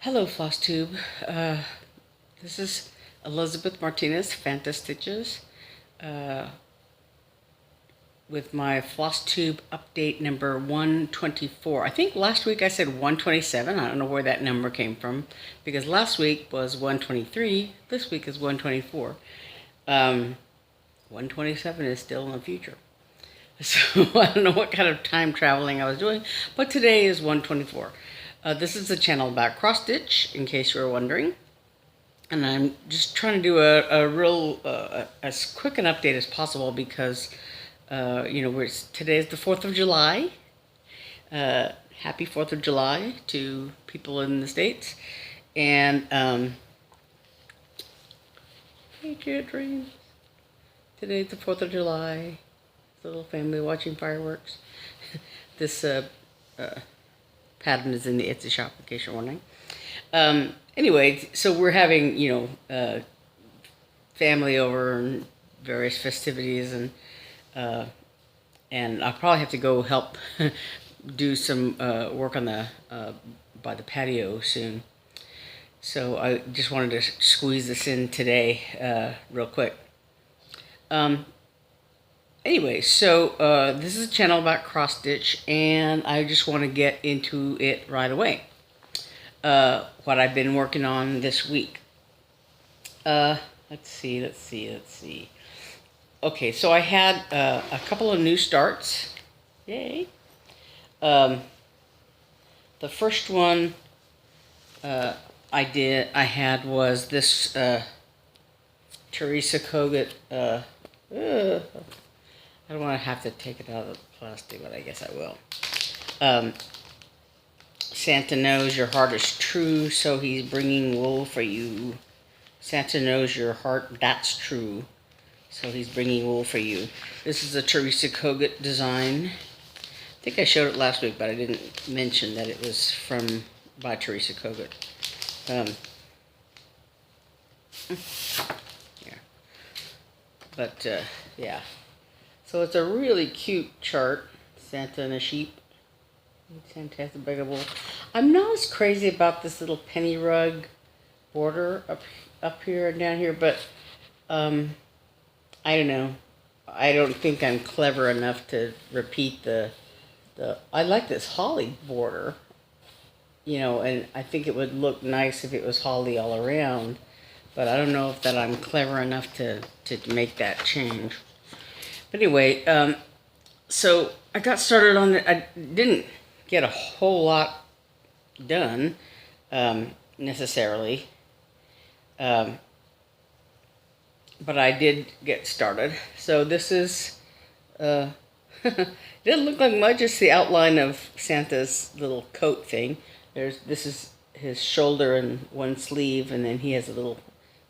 Hello, Flosstube. This is Elizabeth Martinez, phantastitches, with my Flosstube update number 124. I think last week I said 127. I don't know where that number came from, because last week was 123. This week is 124. 127 is still in the future. So I don't know what kind of time traveling I was doing, but today is 124. This is a channel about cross stitch, in case you were wondering. And I'm just trying to do a real, as quick an update as possible because, today is the 4th of July. Happy 4th of July to people in the States. And, hey, kid dreams. Today's the 4th of July. Little family watching fireworks. This, pattern is in the Etsy shop, in case you're wondering. Anyway, so we're having, family over and various festivities, and I'll probably have to go help do some work on the by the patio soon. So I just wanted to squeeze this in today, real quick. Anyway, so this is a channel about cross stitch, and I just want to get into it right away. What I've been working on this week. Let's see. Okay, so I had a couple of new starts. Yay! The first one I had was this Theresa Kogut. I don't want to have to take it out of the plastic, but I guess I will. Santa knows your heart is true, so he's bringing wool for you. Santa knows your heart, that's true, so he's bringing wool for you. This is a Theresa Kogut design. I think I showed it last week, but I didn't mention that it was by Theresa Kogut. Yeah. But, yeah. So it's a really cute chart. Santa and a sheep. Santa has a bag of wool. I'm not as crazy about this little penny rug border up here and down here, but I don't know. I don't think I'm clever enough to repeat the I like this holly border, and I think it would look nice if it was holly all around, but I don't know if that I'm clever enough to make that change. Anyway, so I got started on it. I didn't get a whole lot done, necessarily, but I did get started. So this is, it didn't look like much, just the outline of Santa's little coat thing. This is his shoulder and one sleeve, and then he has a little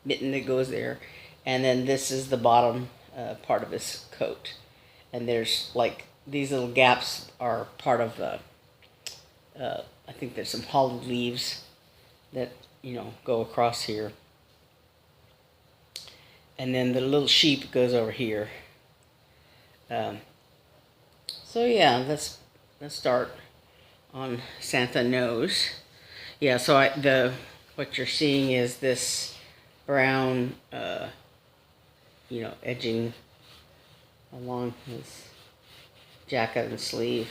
mitten that goes there, and then this is the bottom part of his coat, and there's like these little gaps are part of I think there's some hollow leaves that go across here, and then the little sheep goes over here. So yeah, let's start on Santa Knows. Yeah, so what you're seeing is this brown edging along his jacket and sleeve.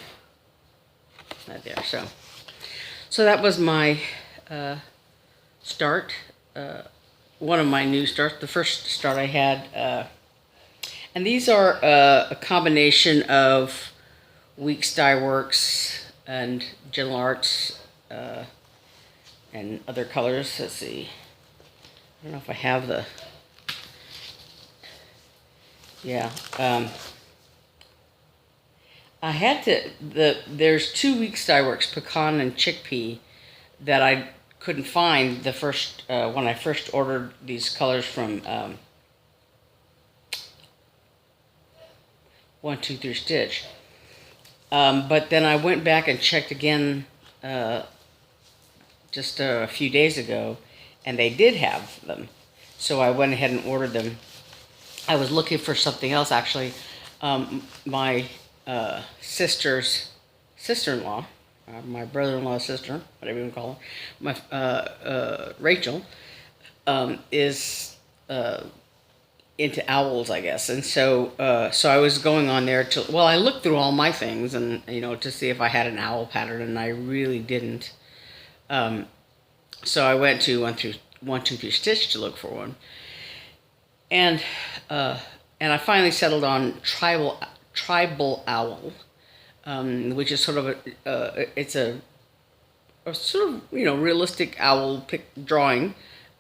Right there. So that was my start. One of my new starts. The first start I had, and these are a combination of Weeks Dye Works and Gentle Arts and other colors. Let's see. I don't know if I have the. Yeah, I had to, there's 2 Weeks Dye Works, pecan and chickpea, that I couldn't find the first, when I first ordered these colors from 1-2-3 Stitch. But then I went back and checked again just a few days ago, and they did have them. So I went ahead and ordered them. I was looking for something else, actually. My sister's sister-in-law my brother-in-law's sister, whatever you want to call her, Rachel, is into owls, I guess. And so I was going on there to, well, I looked through all my things and, to see if I had an owl pattern, and I really didn't. So I went to 123 Stitch to look for one. And I finally settled on tribal owl, which is sort of it's a sort of realistic owl drawing,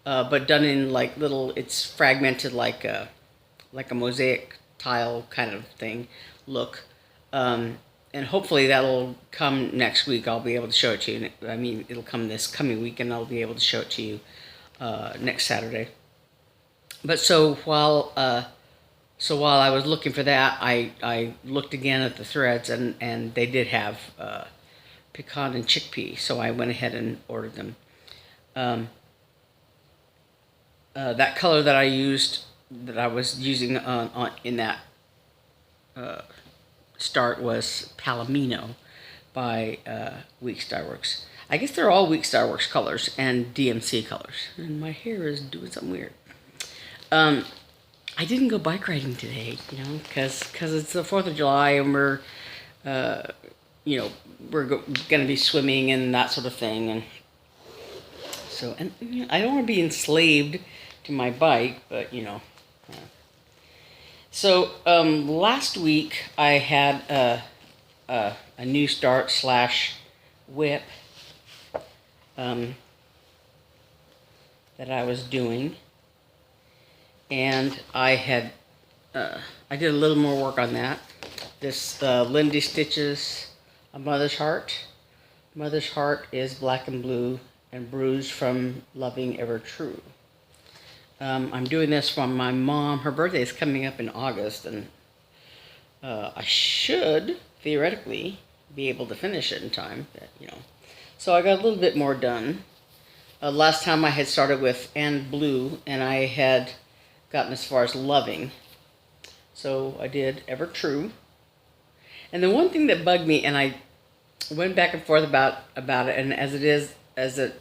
but done in like little. It's fragmented like a mosaic tile kind of thing look, and hopefully that'll come next week. I'll be able to show it to you. I mean, it'll come this coming week, and I'll be able to show it to you next Saturday. But so while I was looking for that, I looked again at the threads, and they did have pecan and chickpea, so I went ahead and ordered them. That color that I was using in that start was Palomino by Weeks Dye Works. I guess they're all Weeks Dye Works colors and DMC colors. And my hair is doing something weird. I didn't go bike riding today, because it's the 4th of July, and we're going to be swimming and that sort of thing, and so I don't want to be enslaved to my bike, but So last week I had a new start / WIP that I was doing. And I did a little more work on that. This Lindy Stitches, A Mother's Heart. Mother's Heart is black and blue and bruised from loving ever true. I'm doing this from my mom. Her birthday is coming up in August, and I should theoretically be able to finish it in time. So I got a little bit more done. Last time I had started with and blue, and I had gotten as far as loving. So I did ever true. And the one thing that bugged me, and I went back and forth about it, and as it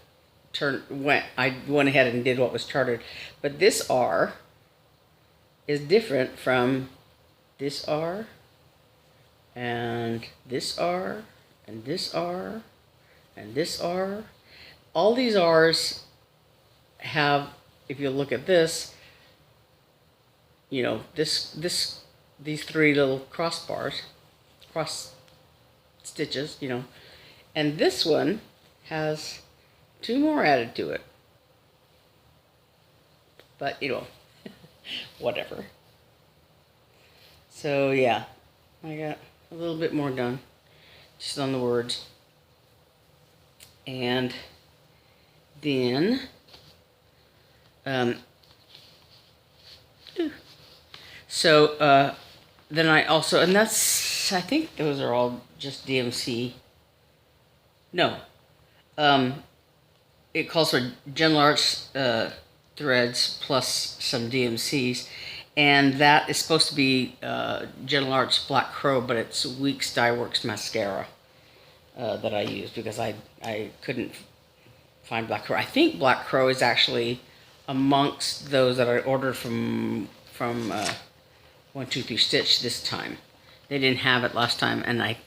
I went ahead and did what was charted. But this R is different from this R, and this R, and this R, and this R. All these R's have, if you look at this, these three little cross stitches, and this one has 2 more added to it. But, whatever. So, yeah, I got a little bit more done, just on the words. And then, then I also, and I think those are all just DMC. No. It calls for Gentle Arts threads plus some DMCs, and that is supposed to be Gentle Arts Black Crow, but it's Weeks Dye Works mascara that I used, because I couldn't find Black Crow. I think Black Crow is actually amongst those that I ordered from 123 Stitch this time. They didn't have it last time, and I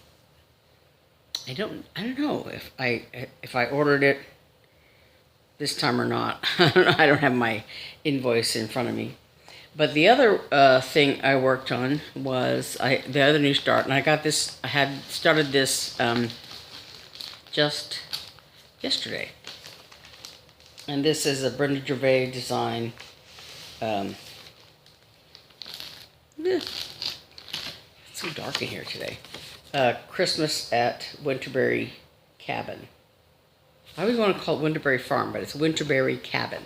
don't know if I ordered it this time or not. I don't have my invoice in front of me. But the other thing I worked on was the other new start, and I had started this just yesterday. And this is a Brenda Gervais design. It's so dark in here today. Christmas at Winterberry Cabin. I always want to call it Winterberry Farm, but it's Winterberry Cabin.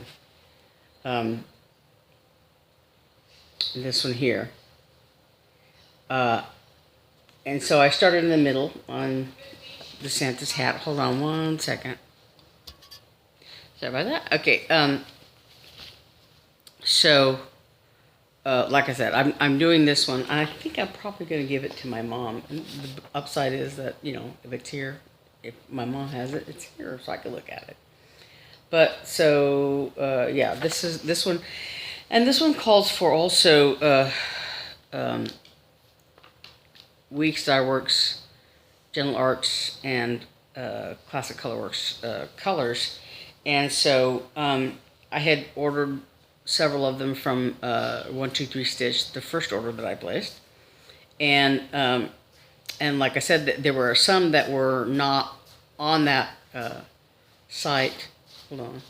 This one here. And so I started in the middle on the Santa's hat. Hold on 1 second. Sorry about that. Okay. Like I said, I'm doing this one. I think I'm probably going to give it to my mom. And the upside is that, if it's here, if my mom has it, it's here so I can look at it. But so yeah, this one, and this one calls for also Week Star Works, Gentle Arts, and Classic Colorworks colors, and so I had ordered several of them from 123 Stitch, the first order that I placed, and like I said, there were some that were not on that site. Hold on.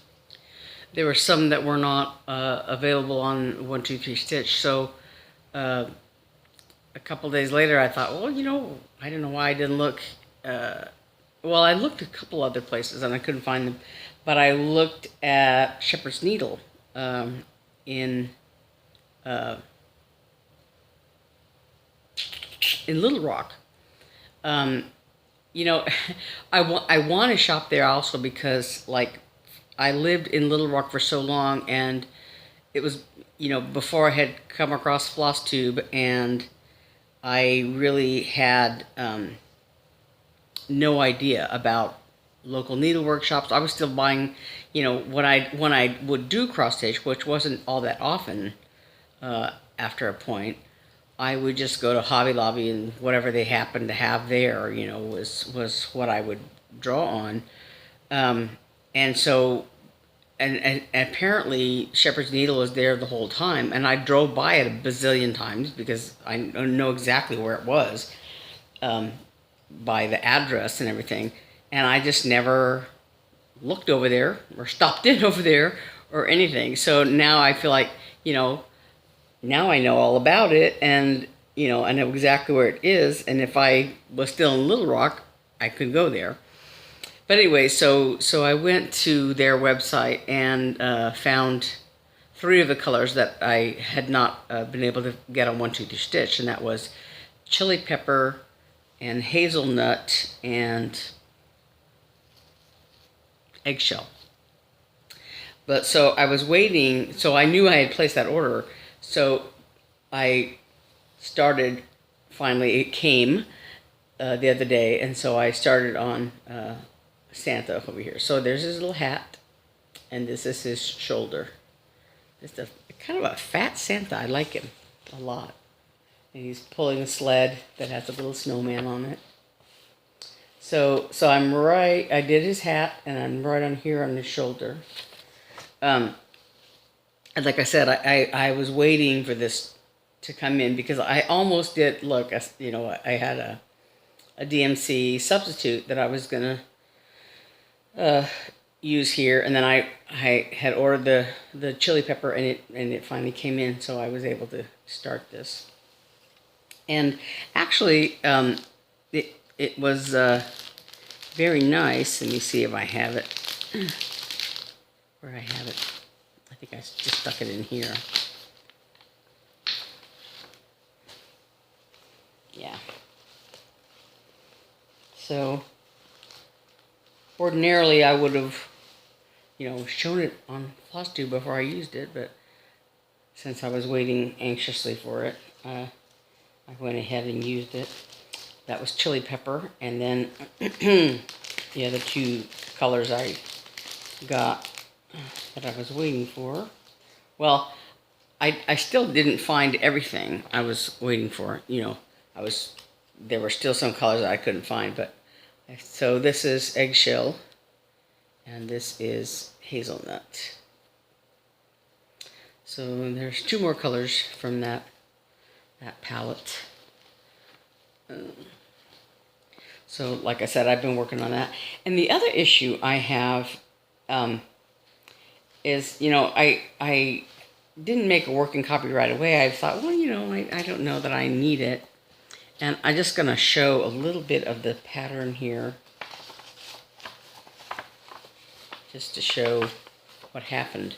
There were some that were not available on 123 Stitch, so a couple days later I thought, well, you know, I don't know why I didn't look. Well, I looked a couple other places and I couldn't find them, but I looked at Shepherd's Needle in Little Rock. You know, I want to shop there also because, like, I lived in Little Rock for so long, and it was, you know, before I had come across Flosstube, and I really had no idea about local needle workshops. I was still buying, you know, when I would do cross stitch, which wasn't all that often after a point, I would just go to Hobby Lobby, and whatever they happened to have there, you know, was what I would draw on. And so, and apparently Shepherd's Needle was there the whole time, and I drove by it a bazillion times because I know exactly where it was by the address and everything, and I just never looked over there or stopped in over there or anything. So now I feel like, you know, now I know all about it, and, you know, I know exactly where it is, and if I was still in Little Rock, I could go there. But anyway, so I went to their website and found 3 of the colors that I had not been able to get on 123 Stitch, and that was chili pepper and hazelnut and eggshell. But so I was waiting, so I knew I had placed that order, so I started, finally it came the other day, and so I started on Santa over here. So there's his little hat, and this is his shoulder. Just a kind of a fat Santa. I like him a lot. And he's pulling a sled that has a little snowman on it. So I'm right, I did his hat, and I'm right on here on his shoulder. And like I said, I was waiting for this to come in because I almost did, look, you know, I had a DMC substitute that I was going to use here, and then I had ordered the chili pepper, and it finally came in, so I was able to start this. And actually, it was very nice. Let me see if I have it. Where I have it. I think I just stuck it in here. Yeah. So ordinarily I would have, you know, shown it on Flosstube before I used it, but since I was waiting anxiously for it, I went ahead and used it. That was chili pepper, and then the other 2 colors I got that I was waiting for. Well, I still didn't find everything I was waiting for. You know, there were still some colors that I couldn't find, but so this is eggshell, and this is hazelnut. So there's 2 more colors from that palette. So like I said, I've been working on that. And the other issue I have is, you know, I didn't make a working copy right away. I thought, well, you know, I don't know that I need it. And I'm just going to show a little bit of the pattern here, just to show what happened.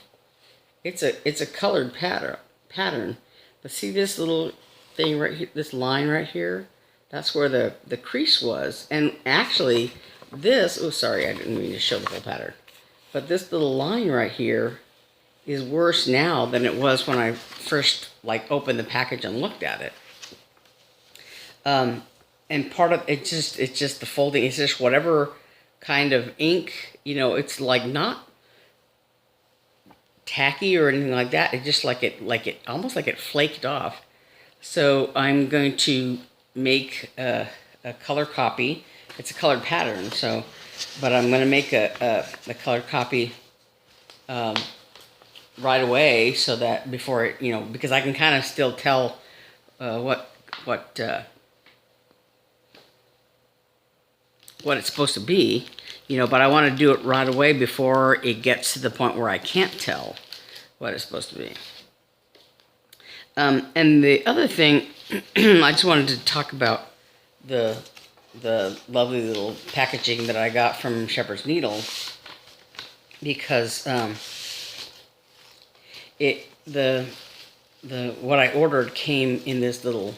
It's a colored pattern, but see this little thing right here, this line right here? That's where the crease was. And actually, this, oh sorry, I didn't mean to show the whole pattern, but this little line right here is worse now than it was when I first opened the package and looked at it. And part of it's just the folding. It's just whatever kind of ink. You know, it's like not tacky or anything like that. It just almost like it flaked off. So I'm going to make a color copy. It's a colored pattern, so, but I'm going to make a colored copy right away, so that before it, you know, because I can kind of still tell what it's supposed to be, you know, but I want to do it right away before it gets to the point where I can't tell what it's supposed to be. And the other thing, I just wanted to talk about the lovely little packaging that I got from Shepherd's Needle, because what I ordered came in this little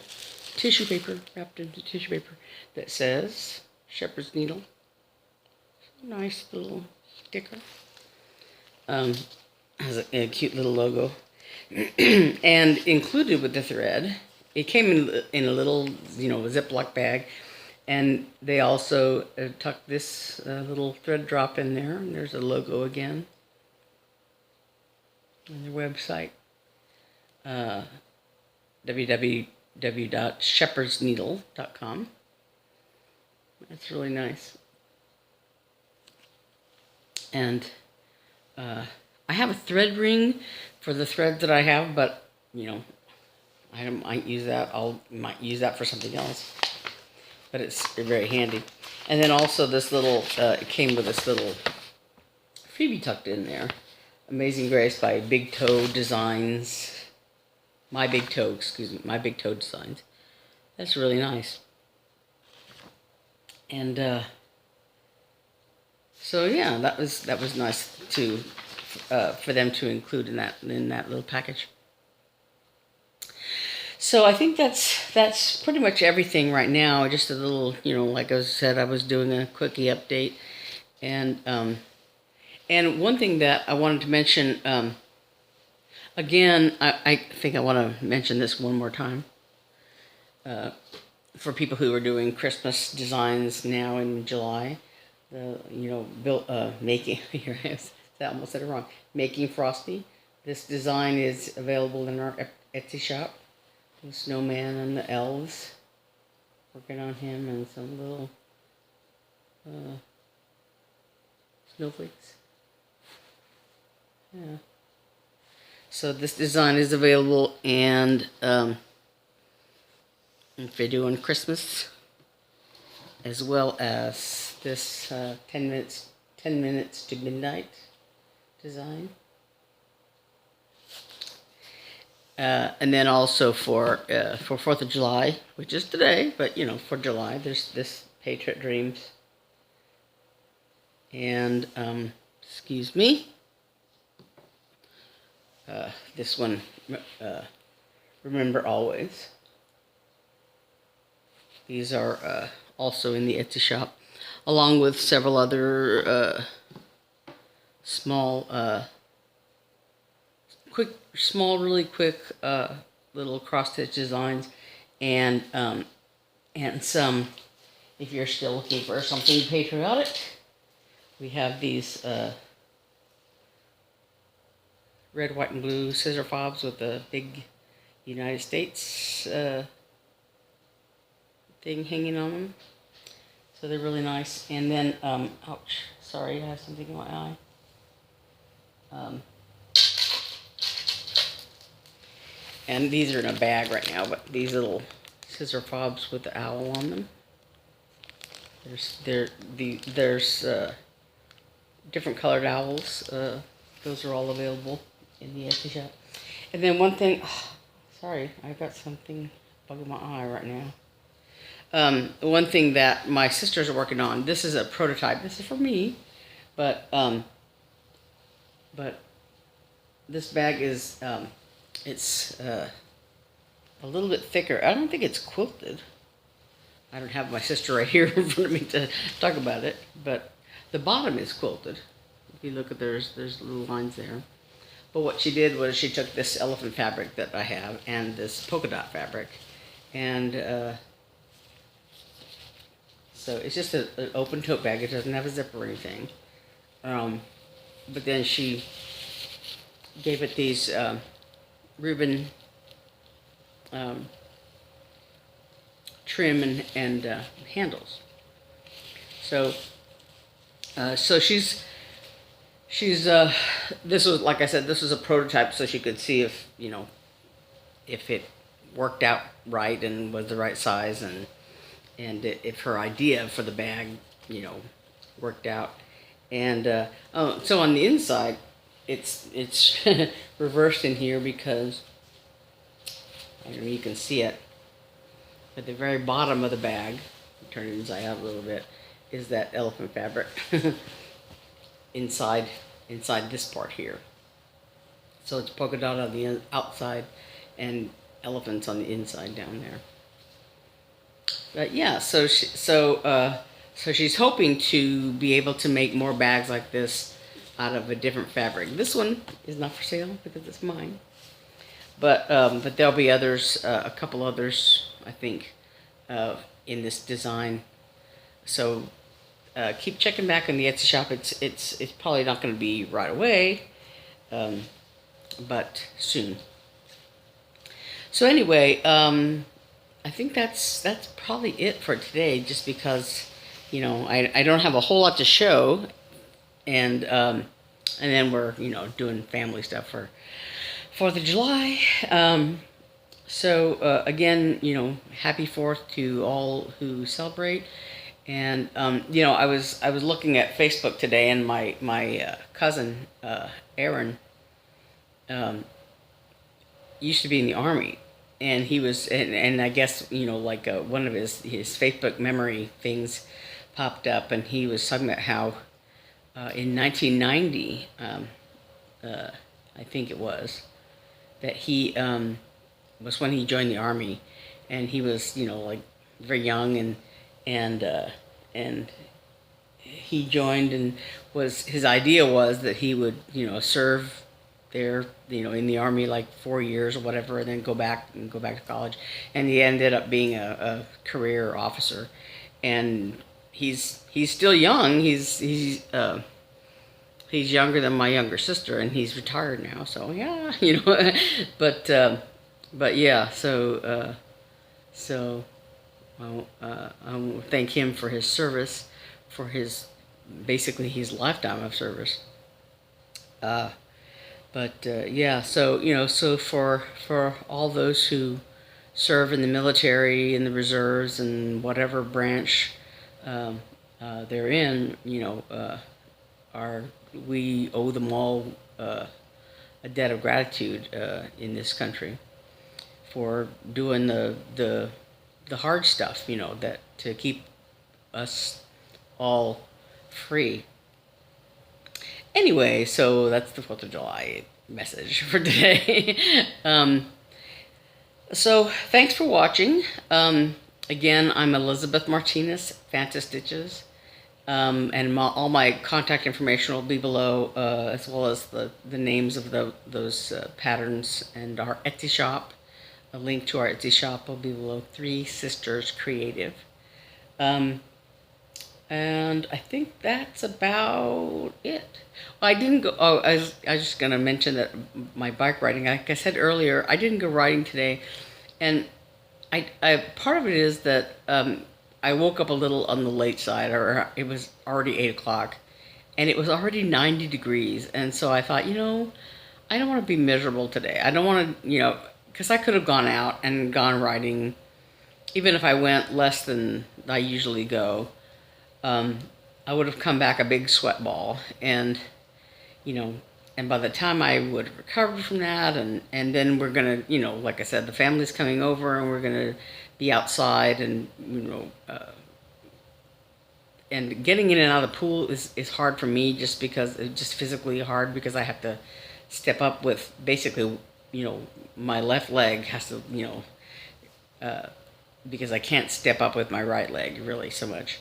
tissue paper, wrapped into tissue paper, that says Shepherd's Needle. Nice little sticker. Has a cute little logo. And included with the thread, it came in a little, you know, Ziploc bag, and they also tucked this little thread drop in there, and there's a logo again on their website, www.shepherdsneedle.com. That's really nice. And I have a thread ring for the thread that I have, but, you know, I might use that. Might use that for something else. But it's very handy. And then also this little, it came with this little freebie tucked in there. Amazing Grace by Big Toe Designs. My Big Toe Designs. That's really nice. And so yeah, that was nice to for them to include in that little package. So I think that's pretty much everything right now. Just a little, you know, like I said, I was doing a quickie update, and one thing that I wanted to mention, again, I think I want to mention this one more time, for people who are doing Christmas designs now in July. Making, here I almost said it wrong, Making Frosty. This design is available in our Etsy shop. The snowman and the elves, working on him, and some little snowflakes. Yeah. So this design is available, and if you're doing Christmas, as well as this 10 minutes to midnight design. And then also for 4th of July, which is today, but you know, for July, there's this Patriot Dreams. And, excuse me, this one, Remember Always. These are also in the Etsy shop, along with several other small, really quick little cross-stitch designs, and some, if you're still looking for something patriotic, we have these red, white, and blue scissor fobs with the big United States thing hanging on them. So they're really nice. And then, ouch, sorry, I have something in my eye. And these are in a bag right now, but these little scissor fobs with the owl on them. There's different colored owls. Those are all available in the Etsy shop. And then one thing, sorry, I've got something bugging my eye right now. One thing that my sisters are working on, this is a prototype. This is for me, but this bag is, it's a little bit thicker. I don't think it's quilted. I don't have my sister right here in front of me to talk about it, but the bottom is quilted. If you look at there's little lines there. But what she did was she took this elephant fabric that I have and this polka dot fabric, and So it's just an open tote bag. It doesn't have a zipper or anything. But then she gave it these ribbon trim and handles. So she's this was, like I said, this was a prototype, so she could see if if it worked out right and was the right size, and if her idea for the bag worked out. And so on the inside, it's reversed in here because I don't know, you can see it at the very bottom of the bag. Turn it inside out a little bit. Is that elephant fabric inside this part here? So it's polka dot on the outside and elephants on the inside down there. But yeah, so she's hoping to be able to make more bags like this out of a different fabric. This one is not for sale because it's mine. But there'll be others, a couple others, I think, in this design. So keep checking back on the Etsy shop. It's probably not going to be right away, but soon. So anyway, I think that's probably it for today. Just because I don't have a whole lot to show, and then we're doing family stuff for 4th of July. So again, happy 4th to all who celebrate. And I was looking at Facebook today, and my cousin Aaron used to be in the Army, and he was and I guess like one of his Facebook memory things popped up, and he was talking about how in 1990 I think it was that he was when he joined the Army, and he was like very young, and he joined, and his idea was that he would serve there in the Army like 4 years or whatever, and then go back to college, and he ended up being a career officer, and he's still young. He's younger than my younger sister, and he's retired now, so yeah. But yeah, so I thank him for his service, for basically his lifetime of service. Yeah, so for all those who serve in the military, in the reserves, and whatever branch they're in, we owe them all a debt of gratitude in this country for doing the hard stuff, that to keep us all free. Anyway, so that's the 4th of July message for today. So thanks for watching. Again, I'm Elizabeth Martinez, phantastitches. And all my contact information will be below, as well as the names of those patterns, and our Etsy shop. A link to our Etsy shop will be below. 3 Sisters Creative. And I think that's about it. Well, I didn't go. Oh, I was just gonna mention that my bike riding. Like I said earlier, I didn't go riding today, and I part of it is that I woke up a little on the late side, or it was already 8 o'clock, and it was already 90 degrees, and so I thought, I don't want to be miserable today. I don't want to, because I could have gone out and gone riding, even if I went less than I usually go. I would have come back a big sweat ball, and and by the time I would have recovered from that, and then we're gonna, like I said, the family's coming over, and we're gonna be outside, and and getting in and out of the pool is hard for me, just because it's just physically hard, because I have to step up with basically, my left leg has to, because I can't step up with my right leg really so much.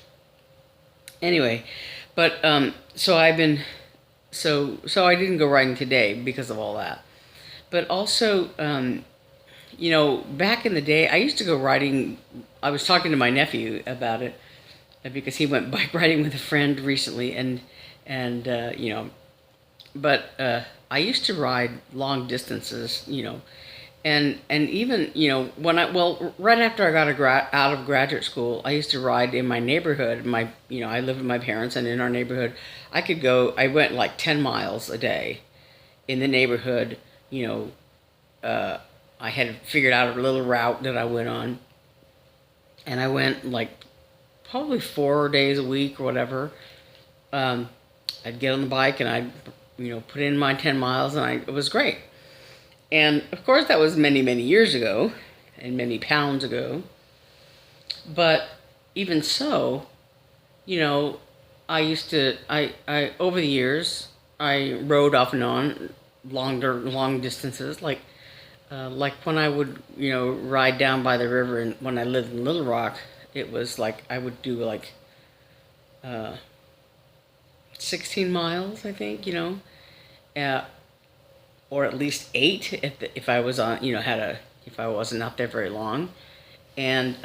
Anyway, but so I've been so I didn't go riding today because of all that. But also, back in the day, I used to go riding. I was talking to my nephew about it, because he went bike riding with a friend recently, and but I used to ride long distances, and even when right after I got out of graduate school, I used to ride in my neighborhood. I lived with my parents, and in our neighborhood, I went like 10 miles a day in the neighborhood. I had figured out a little route that I went on, and I went like probably 4 days a week or whatever. I'd get on the bike and I'd put in my 10 miles, and it was great. And of course that was many, many years ago and many pounds ago. But even so, I used to, over the years, I rode off and on long distances, like when I would, ride down by the river, and when I lived in Little Rock, it was like I would do like 16 miles, I think, or at least 8 if I was on, if I wasn't out there very long, and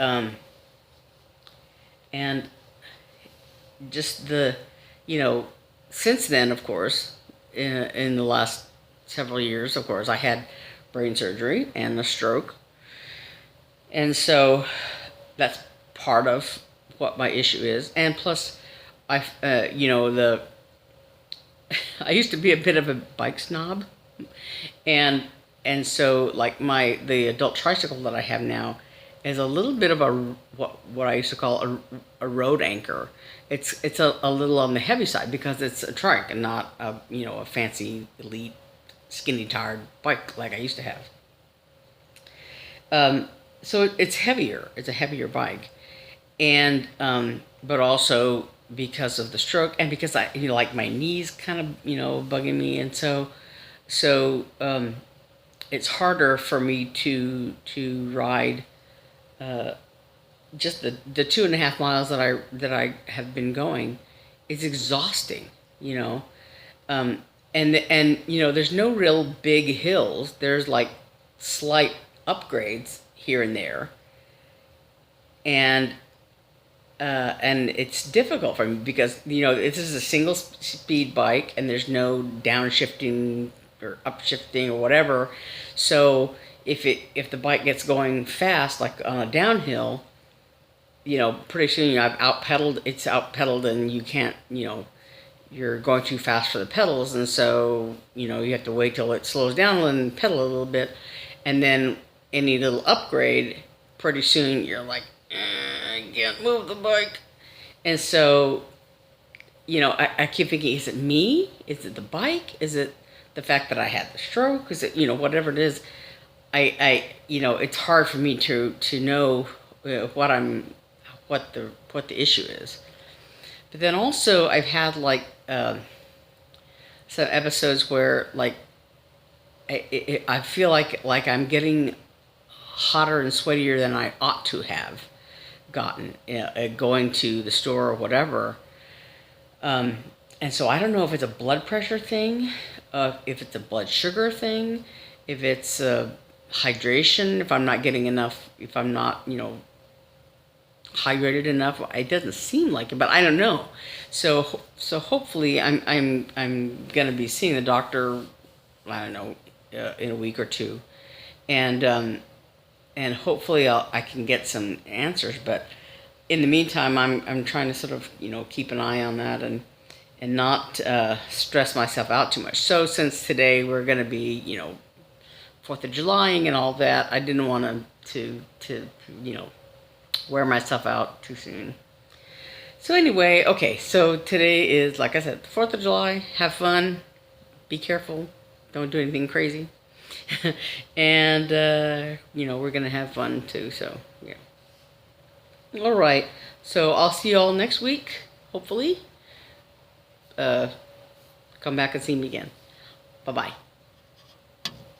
just since then, of course, in the last several years, of course, I had brain surgery and a stroke, and so that's part of what my issue is. And plus, I used to be a bit of a bike snob, and so like the adult tricycle that I have now is a little bit of what I used to call a road anchor. It's a little on the heavy side because it's a trike and not a fancy elite skinny tired bike like I used to have. So it's heavier. It's a heavier bike, and but also because of the stroke, and because I like my knees kind of bugging me, and so it's harder for me to ride just the 2.5 miles that I have been going. It's exhausting, and there's no real big hills. There's like slight upgrades here and there, and it's difficult for me because this is a single speed bike, and there's no downshifting or upshifting or whatever. So if the bike gets going fast, like on a downhill, pretty soon it's out pedaled, and you can't, you're going too fast for the pedals, and so you have to wait till it slows down and pedal a little bit, and then any little upgrade, pretty soon you're like, I can't move the bike. And so I keep thinking, is it me? Is it the bike? Is it the fact that I had the stroke? Is it whatever it is? It's hard for me to know what the issue is. But then also I've had like some episodes where like I feel like I'm getting hotter and sweatier than I ought to have gotten going to the store or whatever. And so I don't know if it's a blood pressure thing, if it's a blood sugar thing, if it's hydration, if I'm not getting enough, if I'm not, hydrated enough. It doesn't seem like it, but I don't know. So hopefully I'm gonna be seeing the doctor, I don't know, in a week or two, and hopefully I can get some answers. But in the meantime, I'm trying to sort of keep an eye on that and not stress myself out too much. So since today we're gonna be 4th of Julying and all that, I didn't want to wear myself out too soon. So anyway, okay, so today is, like I said, the 4th of July. Have fun. Be careful. Don't do anything crazy. And, we're going to have fun too, so, yeah. All right, so I'll see you all next week, hopefully. Come back and see me again. Bye-bye.